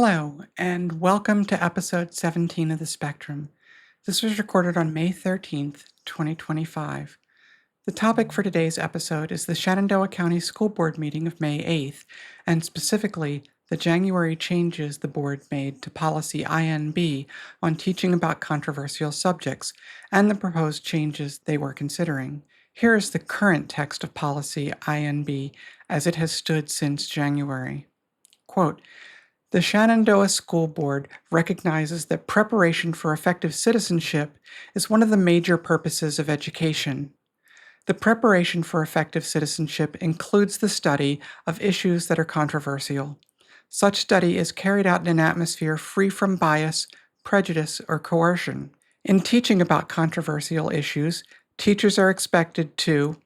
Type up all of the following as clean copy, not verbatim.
Hello, and welcome to episode 17 of The Spectrum. This was recorded on May 13th, 2025. The topic for today's episode is the Shenandoah County School Board meeting of May 8th, and specifically the January changes the board made to policy INB on teaching about controversial subjects and the proposed changes they were considering. Here is the current text of policy INB as it has stood since January. Quote, the Shenandoah School Board recognizes that preparation for effective citizenship is one of the major purposes of education. The preparation for effective citizenship includes the study of issues that are controversial. Such study is carried out in an atmosphere free from bias, prejudice, or coercion. In teaching about controversial issues, teachers are expected to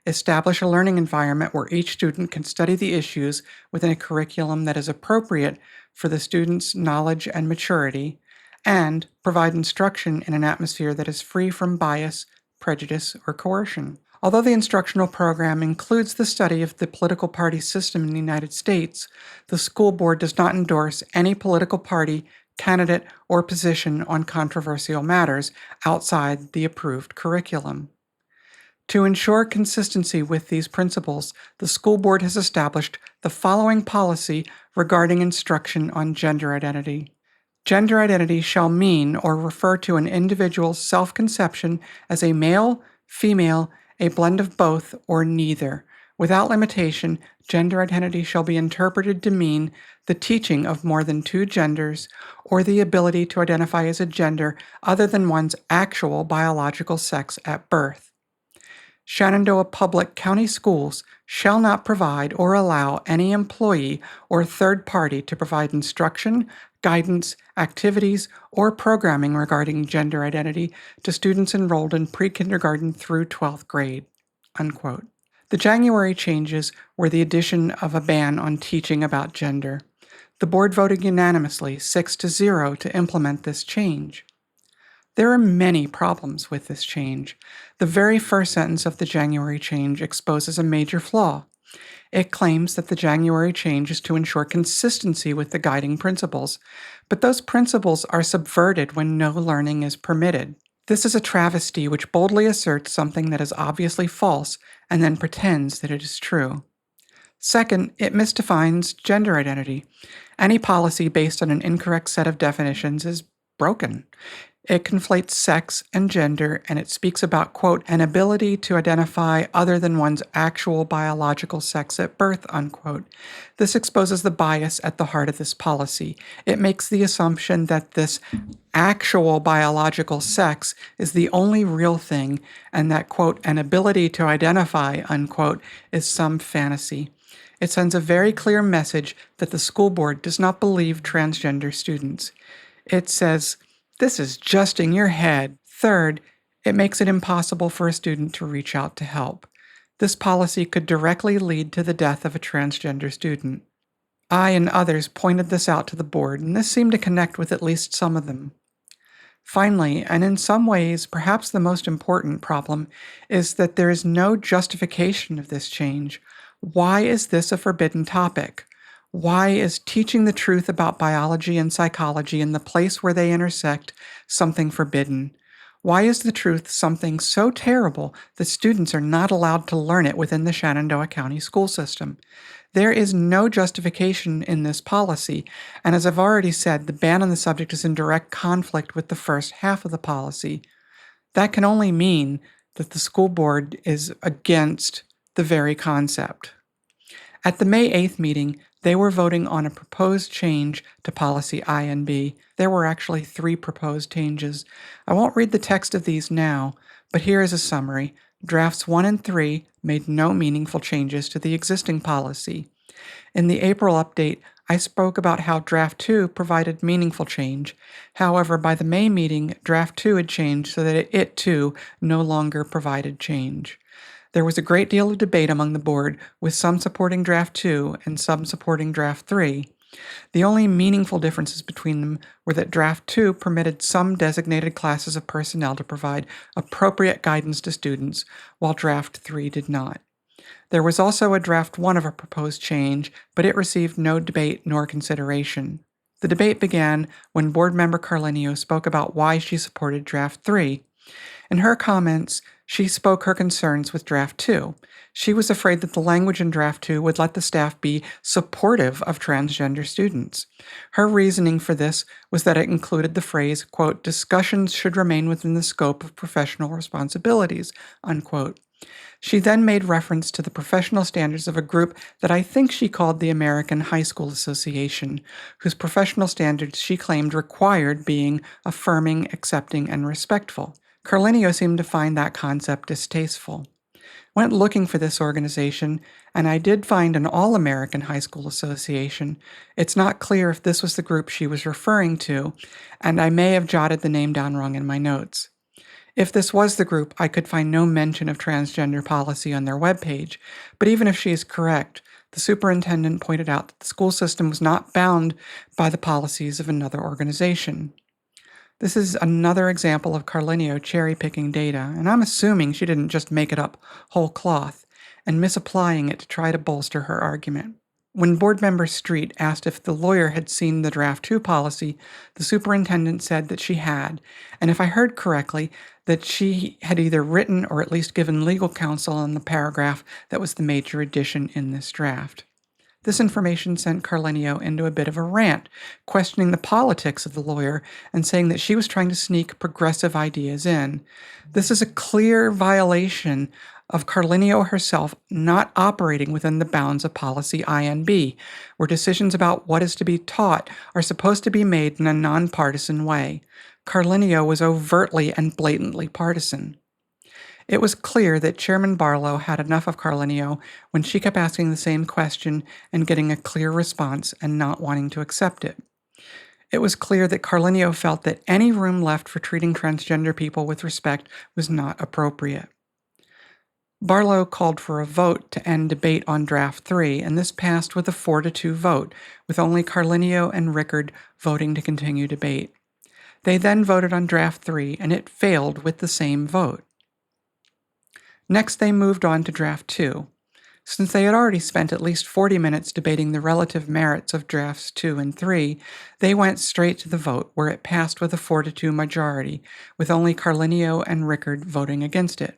establish a learning environment where each student can study the issues within a curriculum that is appropriate for the student's knowledge and maturity, and provide instruction in an atmosphere that is free from bias, prejudice, or coercion. Although the instructional program includes the study of the political party system in the United States, the school board does not endorse any political party, candidate, or position on controversial matters outside the approved curriculum. To ensure consistency with these principles, the school board has established the following policy regarding instruction on gender identity. Gender identity shall mean or refer to an individual's self-conception as a male, female, a blend of both, or neither. Without limitation, gender identity shall be interpreted to mean the teaching of more than two genders or the ability to identify as a gender other than one's actual biological sex at birth. Shenandoah Public County Schools shall not provide or allow any employee or third party to provide instruction, guidance, activities, or programming regarding gender identity to students enrolled in pre-kindergarten through 12th grade." Unquote. The January changes were the addition of a ban on teaching about gender. The board voted unanimously 6-0 to implement this change. There are many problems with this change. The very first sentence of the January change exposes a major flaw. It claims that the January change is to ensure consistency with the guiding principles, but those principles are subverted when no learning is permitted. This is a travesty which boldly asserts something that is obviously false and then pretends that it is true. Second, it misdefines gender identity. Any policy based on an incorrect set of definitions is broken. It conflates sex and gender, and it speaks about, quote, an ability to identify other than one's actual biological sex at birth, unquote. This exposes the bias at the heart of this policy. It makes the assumption that this actual biological sex is the only real thing, and that, quote, an ability to identify, unquote, is some fantasy. It sends a very clear message that the school board does not believe transgender students. It says, this is just in your head. Third, it makes it impossible for a student to reach out to help. This policy could directly lead to the death of a transgender student. I and others pointed this out to the board, and this seemed to connect with at least some of them. Finally, and in some ways perhaps the most important problem, is that there is no justification of this change. Why is this a forbidden topic? Why is teaching the truth about biology and psychology in the place where they intersect something forbidden? Why is the truth something so terrible that students are not allowed to learn it within the Shenandoah County school system? There is no justification in this policy, and as I've already said, the ban on the subject is in direct conflict with the first half of the policy. That can only mean that the school board is against the very concept. At the May 8th meeting, they were voting on a proposed change to policy INB. There were actually 3 proposed changes. I won't read the text of these now, but here is a summary. Drafts 1 and 3 made no meaningful changes to the existing policy. In the April update, I spoke about how Draft 2 provided meaningful change. However, by the May meeting, Draft 2 had changed so that it too no longer provided change. There was a great deal of debate among the board, with some supporting Draft 2 and some supporting Draft 3. The only meaningful differences between them were that Draft 2 permitted some designated classes of personnel to provide appropriate guidance to students, while Draft 3 did not. There was also a Draft 1 of a proposed change, but it received no debate nor consideration. The debate began when board member Carlenio spoke about why she supported Draft 3. In her comments, she spoke her concerns with Draft 2. She was afraid that the language in Draft 2 would let the staff be supportive of transgender students. Her reasoning for this was that it included the phrase, quote, discussions should remain within the scope of professional responsibilities, unquote. She then made reference to the professional standards of a group that I think she called the American High School Association, whose professional standards she claimed required being affirming, accepting, and respectful. Carlenio seemed to find that concept distasteful. Went looking for this organization, and I did find an All-American High School Association. It's not clear if this was the group she was referring to, and I may have jotted the name down wrong in my notes. If this was the group, I could find no mention of transgender policy on their webpage, but even if she is correct, the superintendent pointed out that the school system was not bound by the policies of another organization. This is another example of Carlenio cherry-picking data, and I'm assuming she didn't just make it up whole cloth and misapplying it to try to bolster her argument. When board member Street asked if the lawyer had seen the Draft 2 policy, the superintendent said that she had, and if I heard correctly, that she had either written or at least given legal counsel on the paragraph that was the major addition in this draft. This information sent Carlenio into a bit of a rant, questioning the politics of the lawyer and saying that she was trying to sneak progressive ideas in. This is a clear violation of Carlenio herself not operating within the bounds of policy INB, where decisions about what is to be taught are supposed to be made in a nonpartisan way. Carlenio was overtly and blatantly partisan. It was clear that Chairman Barlow had enough of Carlenio when she kept asking the same question and getting a clear response and not wanting to accept it. It was clear that Carlenio felt that any room left for treating transgender people with respect was not appropriate. Barlow called for a vote to end debate on Draft 3, and this passed with a 4-2 vote, with only Carlenio and Rickard voting to continue debate. They then voted on Draft 3, and it failed with the same vote. Next, they moved on to Draft 2. Since they had already spent at least 40 minutes debating the relative merits of Drafts 2 and 3, they went straight to the vote, where it passed with a 4-2 majority, with only Carlenio and Rickard voting against it.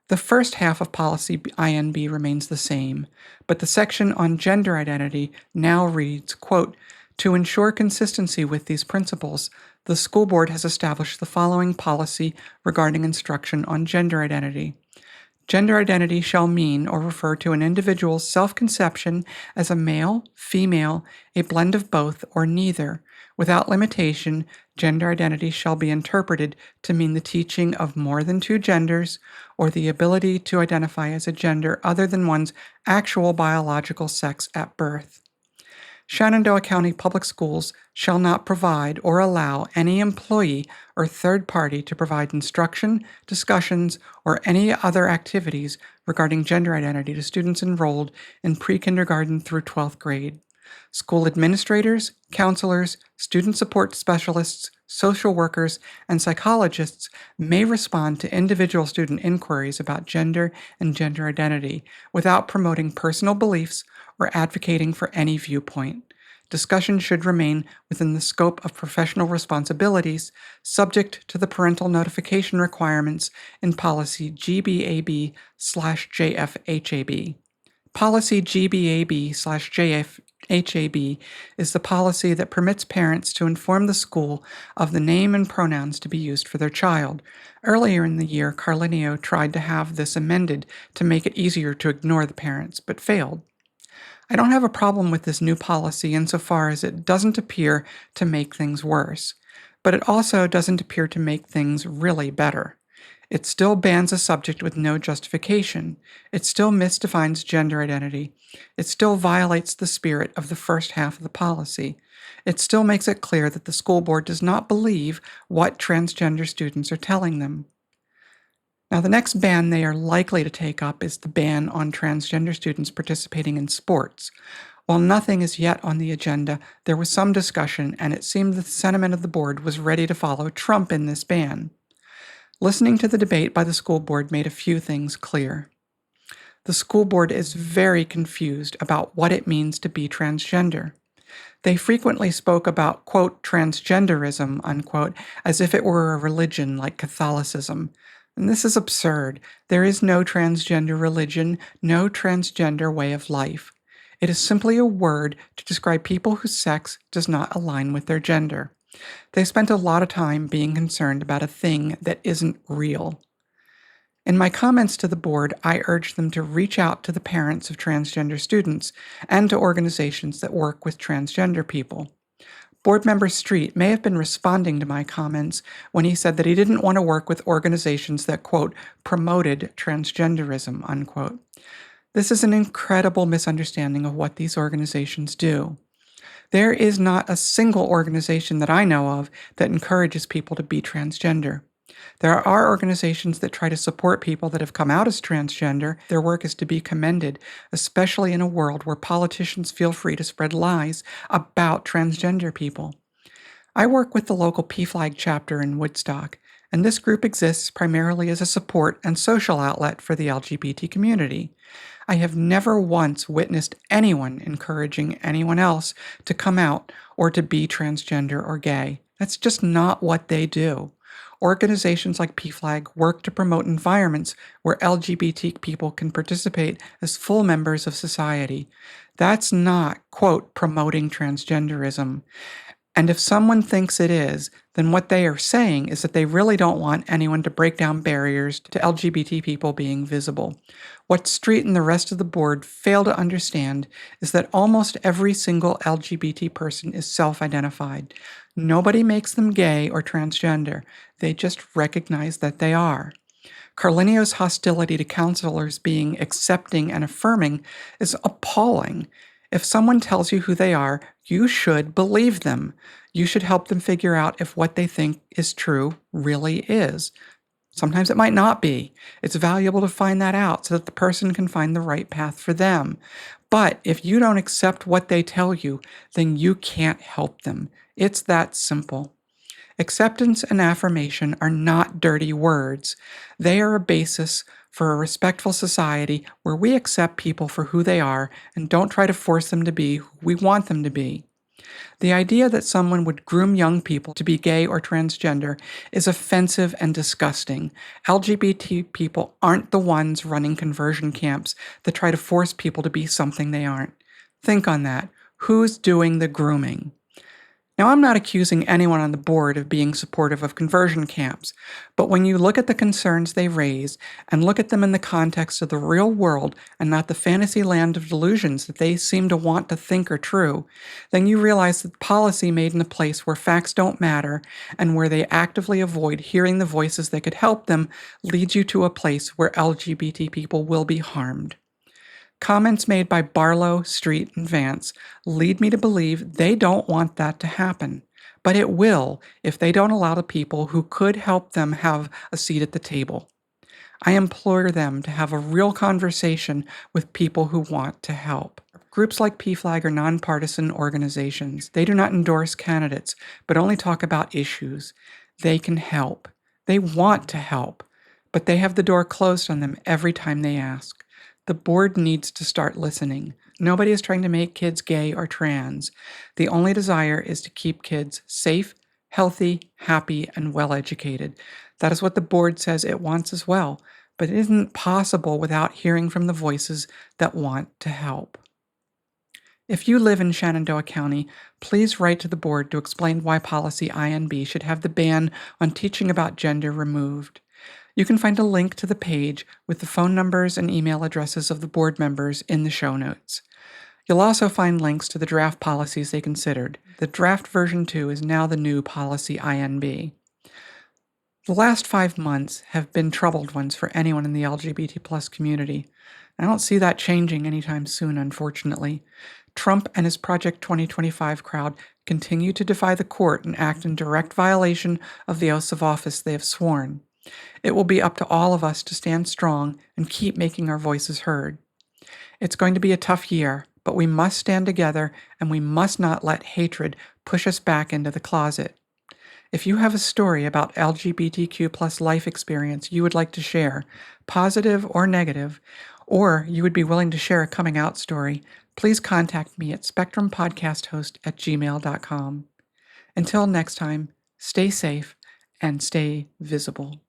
The first half of policy INB remains the same, but the section on gender identity now reads, quote, to ensure consistency with these principles, the school board has established the following policy regarding instruction on gender identity. Gender identity shall mean or refer to an individual's self-conception as a male, female, a blend of both, or neither. Without limitation, gender identity shall be interpreted to mean the teaching of more than two genders or the ability to identify as a gender other than one's actual biological sex at birth. Shenandoah County Public Schools shall not provide or allow any employee or third party to provide instruction, discussions, or any other activities regarding gender identity to students enrolled in pre-kindergarten through 12th grade. School administrators, counselors, student support specialists, social workers, and psychologists may respond to individual student inquiries about gender and gender identity without promoting personal beliefs or advocating for any viewpoint. Discussion should remain within the scope of professional responsibilities, subject to the parental notification requirements in Policy GBAB/JFHAB. Policy GBAB/JFHAB is the policy that permits parents to inform the school of the name and pronouns to be used for their child. Earlier in the year, Carlenio tried to have this amended to make it easier to ignore the parents, but failed. I don't have a problem with this new policy insofar as it doesn't appear to make things worse, but it also doesn't appear to make things really better. It still bans a subject with no justification. It still misdefines gender identity. It still violates the spirit of the first half of the policy. It still makes it clear that the school board does not believe what transgender students are telling them. Now, the next ban they are likely to take up is the ban on transgender students participating in sports. While nothing is yet on the agenda, there was some discussion, and it seemed that the sentiment of the board was ready to follow Trump in this ban. Listening to the debate by the school board made a few things clear. The school board is very confused about what it means to be transgender. They frequently spoke about, quote, transgenderism, unquote, as if it were a religion like Catholicism. And this is absurd. There is no transgender religion, no transgender way of life. It is simply a word to describe people whose sex does not align with their gender. They spent a lot of time being concerned about a thing that isn't real. In my comments to the board, I urged them to reach out to the parents of transgender students and to organizations that work with transgender people. Board member Street may have been responding to my comments when he said that he didn't want to work with organizations that, quote, promoted transgenderism, unquote. This is an incredible misunderstanding of what these organizations do. There is not a single organization that I know of that encourages people to be transgender. There are organizations that try to support people that have come out as transgender. Their work is to be commended, especially in a world where politicians feel free to spread lies about transgender people. I work with the local PFLAG chapter in Woodstock, and this group exists primarily as a support and social outlet for the LGBT community. I have never once witnessed anyone encouraging anyone else to come out or to be transgender or gay. That's just not what they do. Organizations like PFLAG work to promote environments where LGBT people can participate as full members of society. That's not, quote, promoting transgenderism. And if someone thinks it is, then what they are saying is that they really don't want anyone to break down barriers to LGBT people being visible. What Street and the rest of the board fail to understand is that almost every single LGBT person is self-identified. Nobody makes them gay or transgender. They just recognize that they are. Carlinio's hostility to counselors being accepting and affirming is appalling. If someone tells you who they are, you should believe them. You should help them figure out if what they think is true really is. Sometimes it might not be. It's valuable to find that out so that the person can find the right path for them. But if you don't accept what they tell you, then you can't help them. It's that simple. Acceptance and affirmation are not dirty words. They are a basis for a respectful society where we accept people for who they are and don't try to force them to be who we want them to be. The idea that someone would groom young people to be gay or transgender is offensive and disgusting. LGBT people aren't the ones running conversion camps that try to force people to be something they aren't. Think on that. Who's doing the grooming? Now, I'm not accusing anyone on the board of being supportive of conversion camps, but when you look at the concerns they raise and look at them in the context of the real world and not the fantasy land of delusions that they seem to want to think are true, then you realize that policy made in a place where facts don't matter and where they actively avoid hearing the voices that could help them leads you to a place where LGBT people will be harmed. Comments made by Barlow, Street, and Vance lead me to believe they don't want that to happen. But it will if they don't allow the people who could help them have a seat at the table. I implore them to have a real conversation with people who want to help. Groups like PFLAG are nonpartisan organizations. They do not endorse candidates, but only talk about issues. They can help. They want to help, but they have the door closed on them every time they ask. The board needs to start listening. Nobody is trying to make kids gay or trans. The only desire is to keep kids safe, healthy, happy, and well-educated. That is what the board says it wants as well, but it isn't possible without hearing from the voices that want to help. If you live in Shenandoah County, please write to the board to explain why policy INB should have the ban on teaching about gender removed. You can find a link to the page with the phone numbers and email addresses of the board members in the show notes. You'll also find links to the draft policies they considered. The draft version 2 is now the new policy INB. The last 5 months have been troubled ones for anyone in the LGBT+ community. I don't see that changing anytime soon, unfortunately. Trump and his Project 2025 crowd continue to defy the court and act in direct violation of the oaths of office they have sworn. It will be up to all of us to stand strong and keep making our voices heard. It's going to be a tough year, but we must stand together and we must not let hatred push us back into the closet. If you have a story about LGBTQ+ life experience you would like to share, positive or negative, or you would be willing to share a coming out story, please contact me at spectrumpodcasthost@gmail.com. Until next time, stay safe and stay visible.